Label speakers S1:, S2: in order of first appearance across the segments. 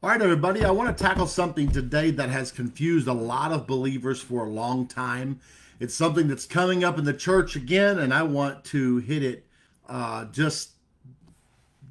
S1: All right, everybody, I want to tackle something today that has confused a lot of believers for a long time. It's something that's coming up in the church again, and I want to hit it just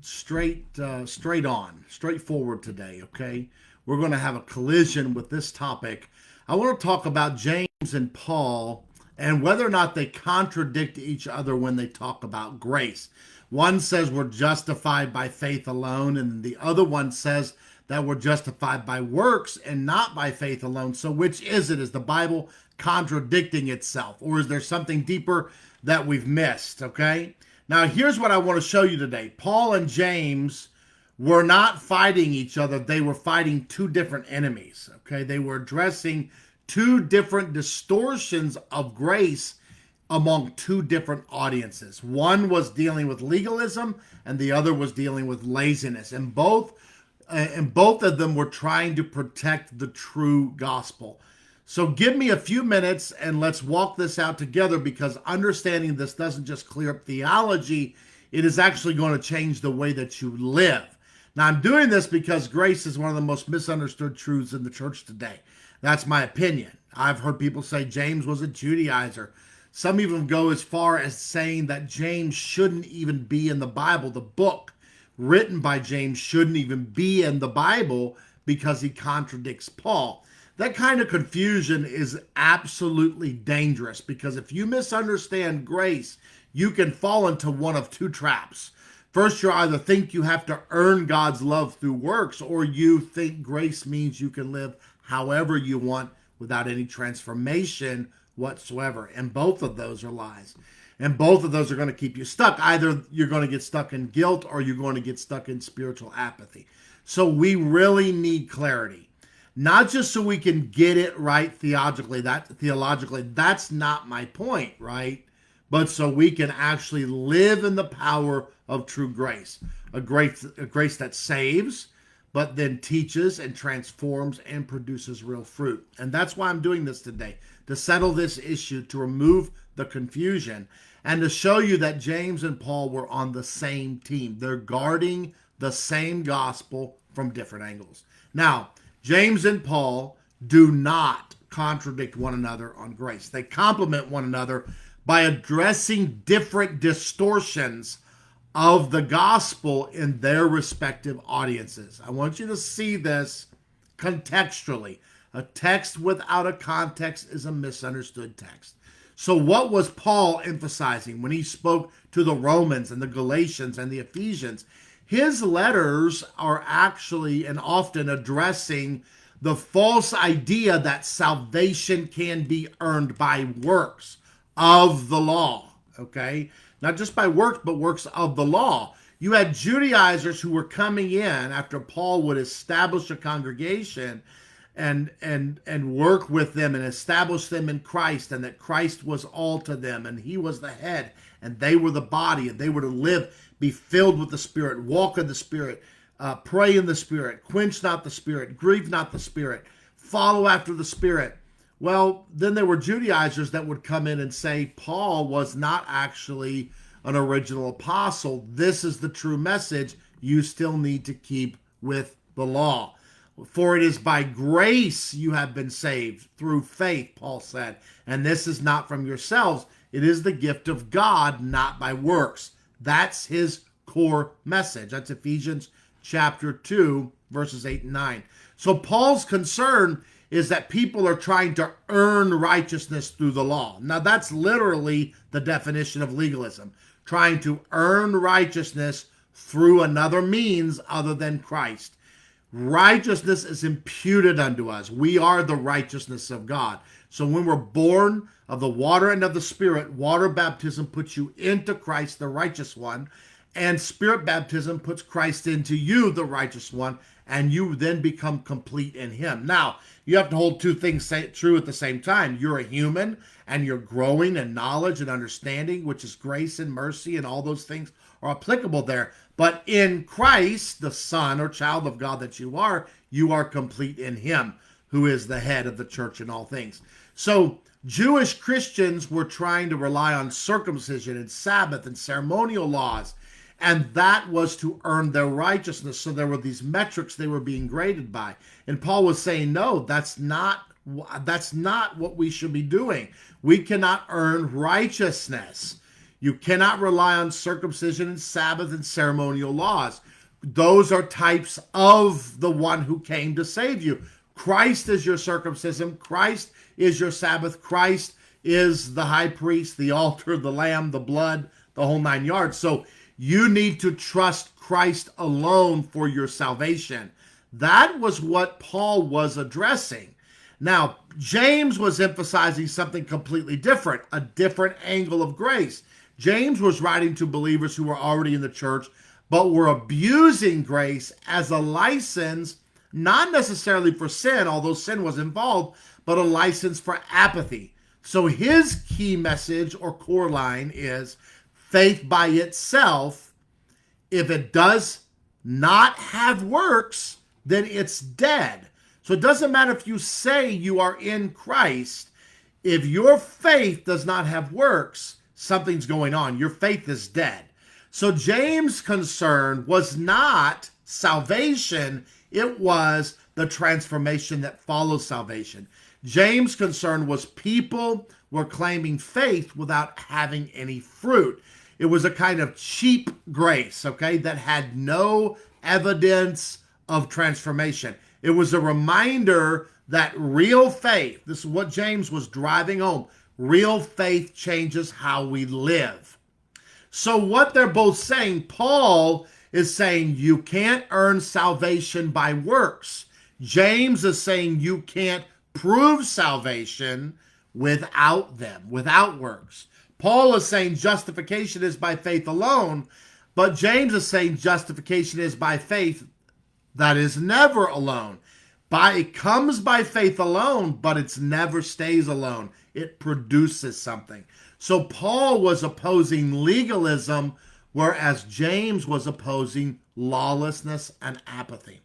S1: straight on, straightforward today, okay? We're going to have a collision with this topic. I want to talk about James and Paul and whether or not they contradict each other when they talk about grace. One says we're justified by faith alone, and the other one says that we're justified by works and not by faith alone. So which is it? Is the Bible contradicting itself, or is there something deeper that we've missed? Okay. Now, here's what I want to show you today. Paul and James were not fighting each other. They were fighting two different enemies. Okay. They were addressing two different distortions of grace among two different audiences. One was dealing with legalism and the other was dealing with laziness. And both of them were trying to protect the true gospel. So give me a few minutes and let's walk this out together, because understanding this doesn't just clear up theology, it is actually going to change the way that you live. Now, I'm doing this because grace is one of the most misunderstood truths in the church today. That's my opinion. I've heard people say James was a Judaizer. Some even go as far as saying that James shouldn't even be in the Bible. The book written by James shouldn't even be in the Bible because he contradicts Paul. That kind of confusion is absolutely dangerous, because if you misunderstand grace, you can fall into one of two traps. First, you either think you have to earn God's love through works, or you think grace means you can live however you want without any transformation whatsoever. And both of those are lies. And both of those are going to keep you stuck. Either you're going to get stuck in guilt or you're going to get stuck in spiritual apathy. So we really need clarity. Not just so we can get it right theologically, that's not my point, right? But so we can actually live in the power of true grace. A grace that saves, but then teaches and transforms and produces real fruit. And that's why I'm doing this today, to settle this issue, to remove the confusion, and to show you that James and Paul were on the same team. They're guarding the same gospel from different angles. Now, James and Paul do not contradict one another on grace. They complement one another by addressing different distortions of the gospel in their respective audiences. I want you to see this contextually. A text without a context is a misunderstood text. So what was Paul emphasizing when he spoke to the Romans and the Galatians and the Ephesians? His letters are actually and often addressing the false idea that salvation can be earned by works of the law, okay? Not just by works, but works of the law. You had Judaizers who were coming in after Paul would establish a congregation and work with them and establish them in Christ, and that Christ was all to them and he was the head and they were the body, and they were to live, be filled with the Spirit, walk in the Spirit, pray in the Spirit, quench not the Spirit, grieve not the Spirit, follow after the Spirit. Well, then there were Judaizers that would come in and say Paul was not actually an original apostle. This is the true message. You still need to keep with the law. For it is by grace you have been saved through faith, Paul said. And this is not from yourselves. It is the gift of God, not by works. That's his core message. That's Ephesians chapter 2, verses 8 and 9. So Paul's concern is that people are trying to earn righteousness through the law. Now, that's literally the definition of legalism, trying to earn righteousness through another means other than Christ. Righteousness is imputed unto us. We are the righteousness of God. So when we're born of the water and of the Spirit, water baptism puts you into Christ, the righteous one, and Spirit baptism puts Christ into you, the righteous one, and you then become complete in him. Now, you have to hold two things true at the same time. You're a human, and you're growing in knowledge and understanding, which is grace and mercy, and all those things are applicable there. But in Christ, the Son or child of God that you are complete in him, who is the head of the church in all things. So Jewish Christians were trying to rely on circumcision and Sabbath and ceremonial laws And that was to earn their righteousness. So there were these metrics they were being graded by. And Paul was saying, no, that's not what we should be doing. We cannot earn righteousness. You cannot rely on circumcision and Sabbath and ceremonial laws. Those are types of the one who came to save you. Christ is your circumcision. Christ is your Sabbath. Christ is the high priest, the altar, the lamb, the blood, the whole 9 yards. So you need to trust Christ alone for your salvation. That was what Paul was addressing. Now, James was emphasizing something completely different, a different angle of grace. James was writing to believers who were already in the church, but were abusing grace as a license, not necessarily for sin, although sin was involved, but a license for apathy. So his key message or core line is faith by itself, if it does not have works, then it's dead. So it doesn't matter if you say you are in Christ. If your faith does not have works, something's going on. Your faith is dead. So James' concern was not salvation. It was the transformation that follows salvation. James' concern was people were claiming faith without having any fruit. It was a kind of cheap grace, okay, that had no evidence of transformation. It was a reminder that real faith, this is what James was driving home, real faith changes how we live. So what they're both saying, Paul is saying you can't earn salvation by works. James is saying you can't prove salvation without them, without works. Paul is saying justification is by faith alone, but James is saying justification is by faith that is never alone. It comes by faith alone, but it never stays alone. It produces something. So Paul was opposing legalism, whereas James was opposing lawlessness and apathy.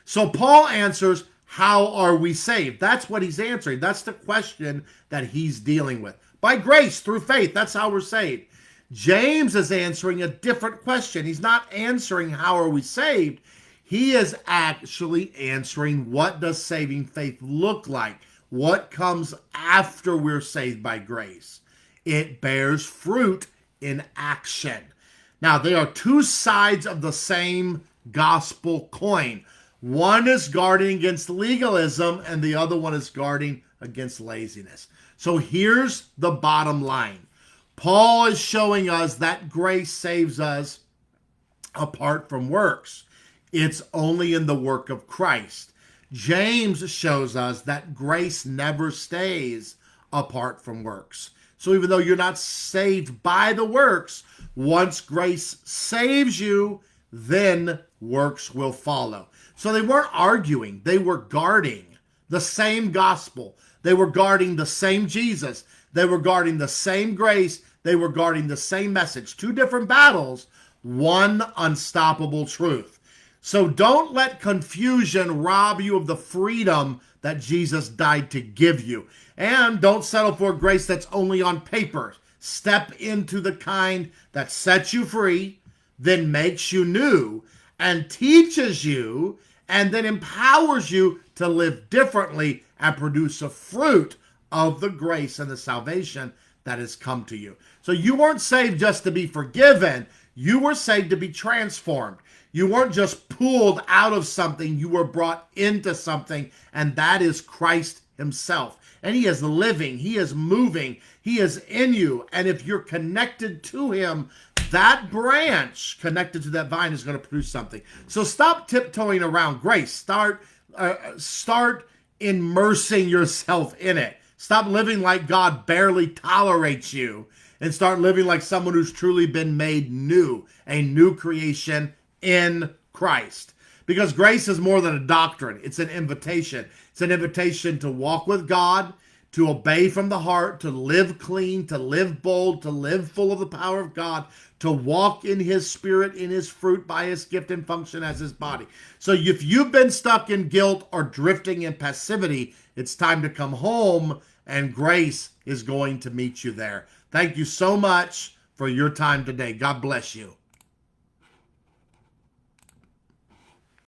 S1: So Paul answers, how are we saved? That's what he's answering. That's the question that he's dealing with. By grace, through faith, that's how we're saved. James is answering a different question. He's not answering how are we saved. He is actually answering, what does saving faith look like? What comes after we're saved by grace? It bears fruit in action. Now, there are two sides of the same gospel coin. One is guarding against legalism, and the other one is guarding against laziness. So here's the bottom line. Paul is showing us that grace saves us apart from works. It's only in the work of Christ. James shows us that grace never stays apart from works. So even though you're not saved by the works, once grace saves you, then works will follow. So they weren't arguing. They were guarding the same gospel. They were guarding the same Jesus. They were guarding the same grace. They were guarding the same message. Two different battles, one unstoppable truth. So don't let confusion rob you of the freedom that Jesus died to give you. And don't settle for grace that's only on paper. Step into the kind that sets you free, then makes you new, and teaches you, and then empowers you to live differently and produce a fruit of the grace and the salvation that has come to you. So you weren't saved just to be forgiven. You were saved to be transformed. You weren't just pulled out of something. You were brought into something, and that is Christ himself. And he is living. He is moving. He is in you. And if you're connected to him, that branch connected to that vine is going to produce something. So stop tiptoeing around grace. Start immersing yourself in it. Stop living like God barely tolerates you, and start living like someone who's truly been made new, a new creation in Christ. Because grace is more than a doctrine. It's an invitation. It's an invitation to walk with God, to obey from the heart, to live clean, to live bold, to live full of the power of God, to walk in his spirit, in his fruit, by his gift and function as his body. So if you've been stuck in guilt or drifting in passivity, it's time to come home, and grace is going to meet you there. Thank you so much for your time today. God bless you.